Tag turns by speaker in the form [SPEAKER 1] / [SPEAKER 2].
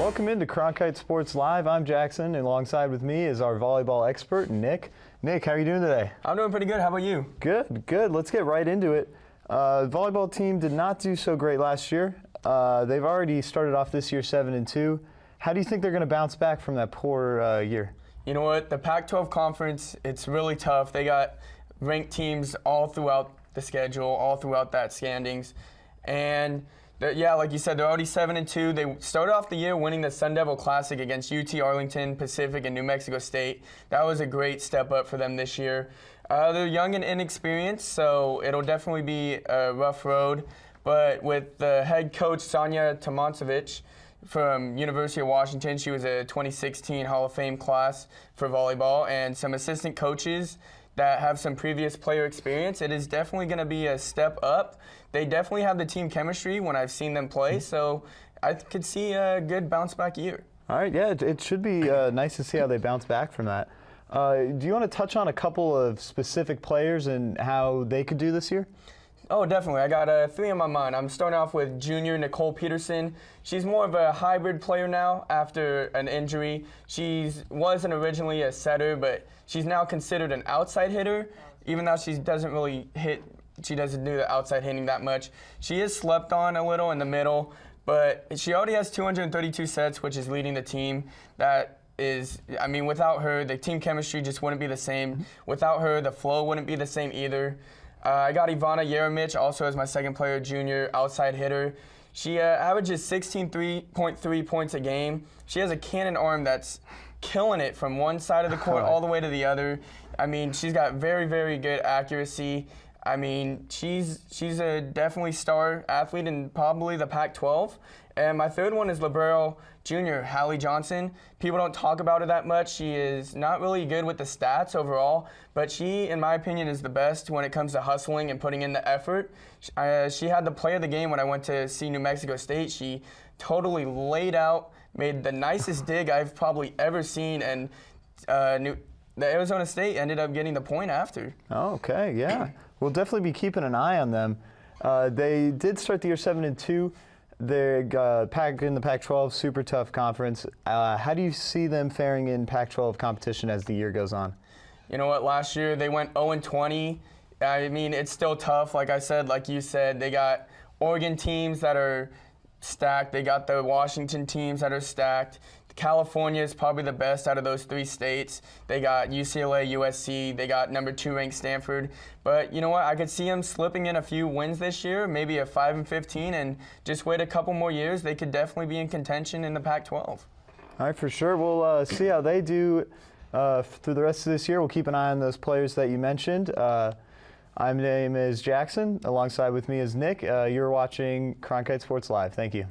[SPEAKER 1] Welcome into Cronkite Sports Live. I'm Jackson, and alongside with me is our volleyball expert, Nick. Nick, how are you doing today?
[SPEAKER 2] I'm doing pretty good. How about you?
[SPEAKER 1] Good, good. Let's get right into it. The volleyball team did not do so great last year. They've already started off this year 7-2. How do you think they're going to bounce back from that poor year?
[SPEAKER 2] You know what? The Pac-12 conference, it's really tough. They got ranked teams all throughout the schedule, all throughout that standings. And yeah, like you said, they're already 7-2. They started off the year winning the Sun Devil Classic against UT Arlington, Pacific, and New Mexico State. That was a great step up for them this year. They're young and inexperienced, so it'll definitely be a rough road. But with the head coach, Sonia Tomasevic, from University of Washington, she was a 2016 Hall of Fame class for volleyball, and some assistant coaches that have some previous player experience, it is definitely going to be a step up. They definitely have the team chemistry when I've seen them play, so I could see a good bounce back year.
[SPEAKER 1] All right, yeah, it should be nice to see how they bounce back from that. Do you want to touch on a couple of specific players and how they could do this year?
[SPEAKER 2] Oh, definitely. I got three on my mind. I'm starting off with junior Nicole Peterson. She's more of a hybrid player now after an injury. She wasn't originally a setter, but she's now considered an outside hitter, even though she doesn't really hit. She doesn't do the outside hitting that much. She is slept on a little in the middle, but she already has 232 sets, which is leading the team. That is, I mean, without her, the team chemistry just wouldn't be the same. Without her, the flow wouldn't be the same either. I got Ivana Yeremich also as my second player, junior, outside hitter. She averages 16.3 points a game. She has a cannon arm that's killing it from one side of the court all the way to the other. I mean, she's got very, very good accuracy. I mean, she's a definitely star athlete in probably the Pac-12. And my third one is libero junior, Hallie Johnson. People don't talk about her that much. She is not really good with the stats overall, but she, in my opinion, is the best when it comes to hustling and putting in the effort. She had the play of the game when I went to see New Mexico State. She totally laid out, made the nicest dig I've probably ever seen, and the Arizona State ended up getting the point after.
[SPEAKER 1] Oh, okay, yeah. We'll definitely be keeping an eye on them. They did start the year 7-2. They're in the Pac-12, super tough conference. How do you see them faring in Pac-12 competition as the year goes on?
[SPEAKER 2] You know what? Last year they went 0-20. I mean, it's still tough. Like I said, like you said, they got Oregon teams that are stacked. They got the Washington teams that are stacked. California is probably the best out of those three states. They got UCLA, USC. They got number 2 ranked Stanford. But you know what? I could see them slipping in a few wins this year, maybe a 5-15, and just wait a couple more years. They could definitely be in contention in the Pac-12.
[SPEAKER 1] All right, for sure. We'll see how they do through the rest of this year. We'll keep an eye on those players that you mentioned. My name is Jackson. Alongside with me is Nick. You're watching Cronkite Sports Live. Thank you.